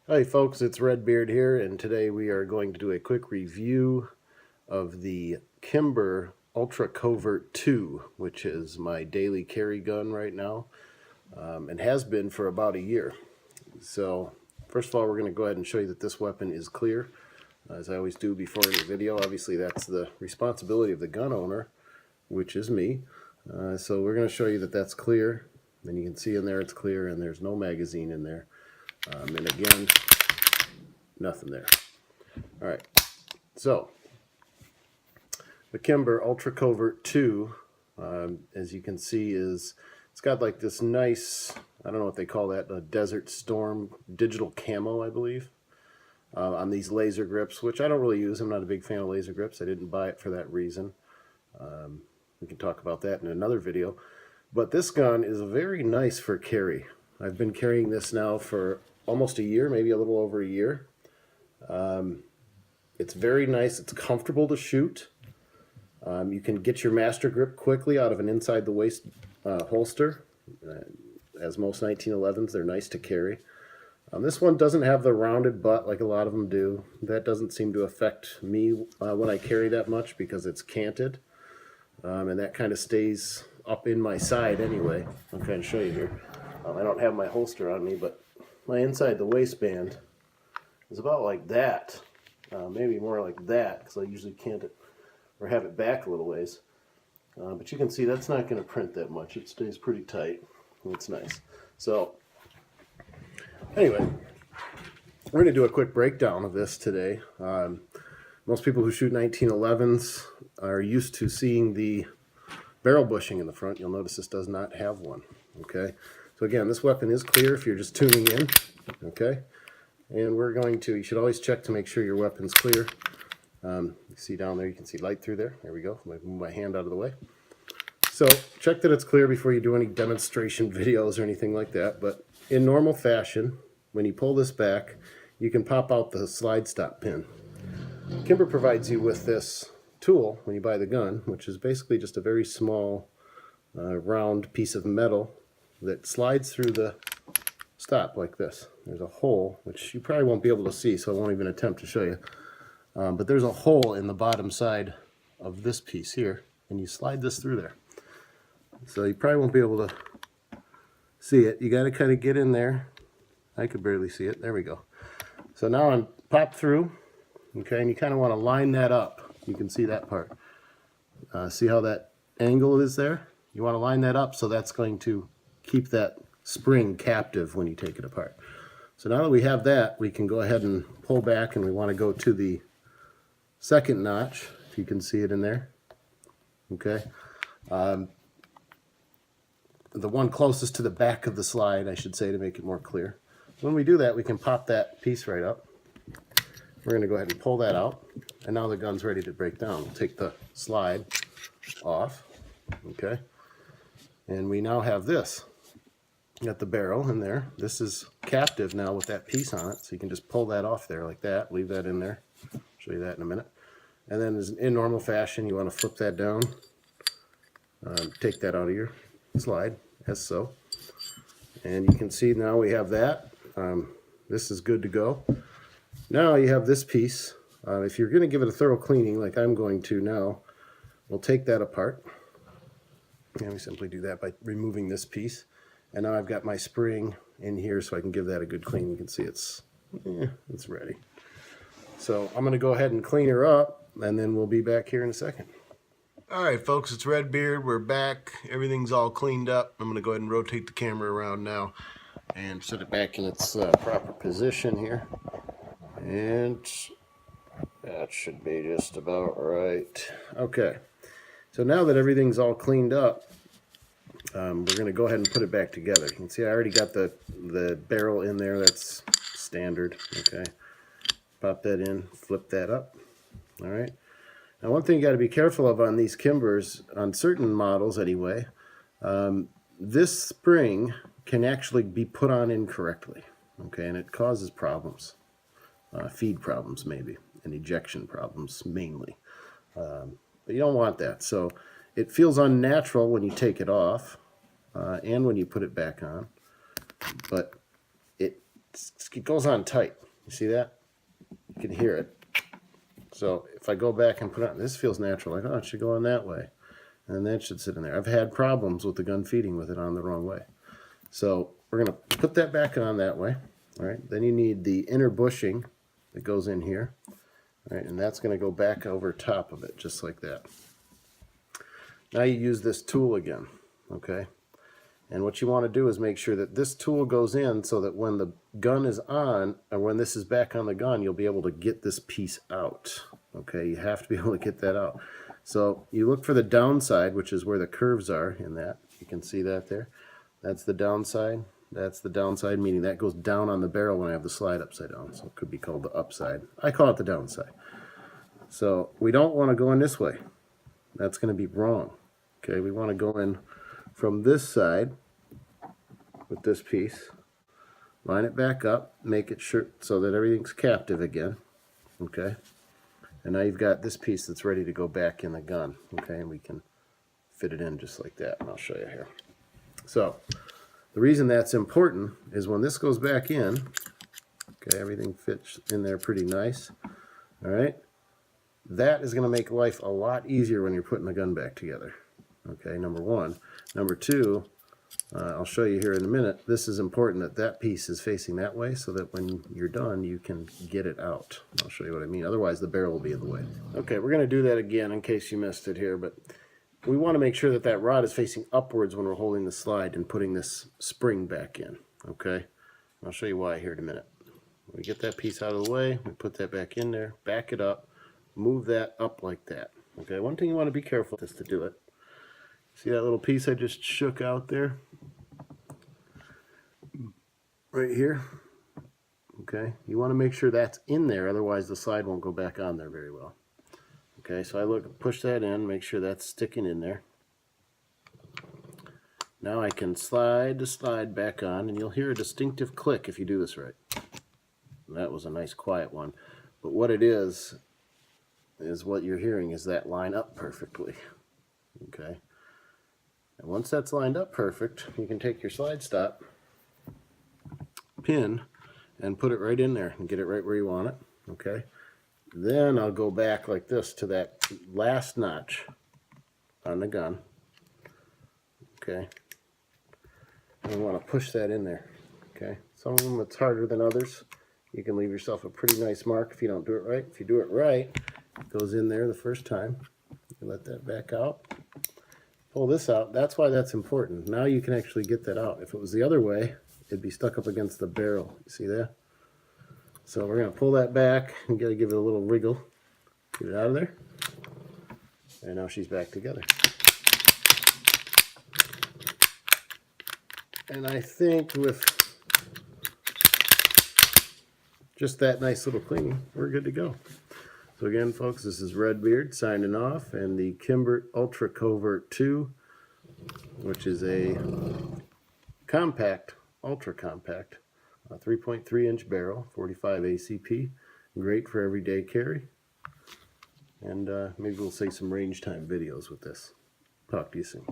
Hi folks, it's Redbeard here, and today we are going to do a quick review of the Kimber Ultra Covert II, which is my daily carry gun right now, and has been for about a year. So first of all, we're going to go ahead and show you that this weapon is clear, as I always do before any video. Obviously that's the responsibility of the gun owner, which is me. So we're going to show you that that's clear, and you can see in there it's clear and there's no magazine in there. And again, nothing there. All right, so the Kimber Ultra Covert II, as you can see, it's got like this nice, I don't know what they call that, a Desert Storm digital camo, I believe, on these laser grips, which I don't really use. I'm not a big fan of laser grips. I didn't buy it for that reason. We can talk about that in another video. But this gun is very nice for carry. I've been carrying this now for almost a year, maybe a little over a year. It's very nice. It's comfortable to shoot. You can get your master grip quickly out of an inside the waist holster. As most 1911s, they're nice to carry. This one doesn't have the rounded butt like a lot of them do. That doesn't seem to affect me when I carry that much because it's canted. And that kind of stays up in my side anyway. I'm trying to show you here. I don't have my holster on me, but my inside the waistband is about like that. Maybe more like that, because I usually can't it or have it back a little ways. But you can see that's not going to print that much. It stays pretty tight. It's nice. So anyway, we're going to do a quick breakdown of this today. Most people who shoot 1911s are used to seeing the barrel bushing in the front. You'll notice this does not have one. Okay, so again, this weapon is clear if you're just tuning in. Okay, and we're going to, you should always check to make sure your weapon's clear. You see down there, you can see light through there. There we go. I'm going to move my hand out of the way. So check that it's clear before you do any demonstration videos or anything like that. But in normal fashion, when you pull this back, you can pop out the slide stop pin. Kimber provides you with this tool when you buy the gun, which is basically just a very small round piece of metal that slides through the stop like this. There's a hole, which you probably won't be able to see, so I won't even attempt to show you. But there's a hole in the bottom side of this piece here, and you slide this through there. So you probably won't be able to see it. You got to kind of get in there. I could barely see it. There we go. So now I'm popped through. Okay, and you kind of want to line that up. You can see that part. See how that angle is there? You want to line that up so that's going to keep that spring captive when you take it apart. So now that we have that, we can go ahead and pull back, and we want to go to the second notch, if you can see it in there. Okay. The one closest to the back of the slide, I should say, to make it more clear. When we do that, we can pop that piece right up. We're going to go ahead and pull that out, and now the gun's ready to break down. We'll take the slide off, okay, and we now have this. Got the barrel in there. This is captive now with that piece on it, so you can just pull that off there like that, leave that in there. I'll show you that in a minute. And then in normal fashion, you want to flip that down, take that out of your slide, as so. And you can see now we have that. This is good to go. Now you have this piece. If you're going to give it a thorough cleaning, like I'm going to now, we'll take that apart. And we simply do that by removing this piece. And now I've got my spring in here so I can give that a good clean. You can see it's ready. So I'm going to go ahead and clean her up, and then we'll be back here in a second. All right, folks, it's Redbeard. We're back. Everything's all cleaned up. I'm going to go ahead and rotate the camera around now and set it back in its proper position here. And that should be just about right. Okay, so now that everything's all cleaned up, we're going to go ahead and put it back together. You can see I already got the barrel in there. That's standard. Okay, pop that in, flip that up. All right. Now, one thing you got to be careful of on these Kimbers, on certain models anyway, this spring can actually be put on incorrectly. Okay, and it causes problems. Feed problems maybe, and ejection problems mainly. But you don't want that. So it feels unnatural when you take it off and when you put it back on. But it it goes on tight. You see that? You can hear it. So if I go back and put it on, this feels natural. Like, oh, it should go on that way. And that should sit in there. I've had problems with the gun feeding with it on the wrong way. So we're going to put that back on that way. All right. Then you need the inner bushing that goes in here. All right. And that's going to go back over top of it, just like that. Now you use this tool again. Okay. And what you want to do is make sure that this tool goes in so that when the gun is on, or when this is back on the gun, you'll be able to get this piece out. Okay, you have to be able to get that out. So you look for the downside, which is where the curves are in that. You can see that there. That's the downside. That's the downside, meaning that goes down on the barrel when I have the slide upside down. So it could be called the upside. I call it the downside. So we don't want to go in this way. That's going to be wrong. Okay, we want to go in from this side with this piece, line it back up, make it sure so that everything's captive again. Okay, and now you've got this piece that's ready to go back in the gun. Okay, and we can fit it in just like that, and I'll show you here. So the reason that's important is when this goes back in, okay, everything fits in there pretty nice. All right, that is going to make life a lot easier when you're putting the gun back together. Okay, number one. Number two, I'll show you here in a minute, this is important that that piece is facing that way so that when you're done you can get it out. I'll show you what I mean. Otherwise the barrel will be in the way. Okay, we're going to do that again in case you missed it here, but we want to make sure that that rod is facing upwards when we're holding the slide and putting this spring back in. Okay, I'll show you why here in a minute. We get that piece out of the way, we put that back in there, back it up, move that up like that. Okay, one thing you want to be careful is to do it. See that little piece I just shook out there? Right here. Okay, you want to make sure that's in there, otherwise the slide won't go back on there very well. Okay, so I push that in, make sure that's sticking in there. Now I can slide the slide back on, and you'll hear a distinctive click if you do this right. That was a nice quiet one. But what it is what you're hearing is that line up perfectly. Okay. And once that's lined up perfect, you can take your slide stop pin and put it right in there and get it right where you want it. Okay. Then I'll go back like this to that last notch on the gun. Okay. And you want to push that in there. Okay. Some of them it's harder than others. You can leave yourself a pretty nice mark if you don't do it right. If you do it right, it goes in there the first time. You let that back out. Pull this out. That's why that's important. Now you can actually get that out. If it was the other way, it'd be stuck up against the barrel. You see that? So we're going to pull that back and got to give it a little wriggle. Get it out of there. And now she's back together. And I think with just that nice little cleaning, we're good to go. So again, folks, this is Redbeard signing off, and the Kimber Ultra Covert II, which is a compact, ultra compact, 3.3-inch barrel, 45 ACP, great for everyday carry. And maybe we'll see some range time videos with this. Talk to you soon.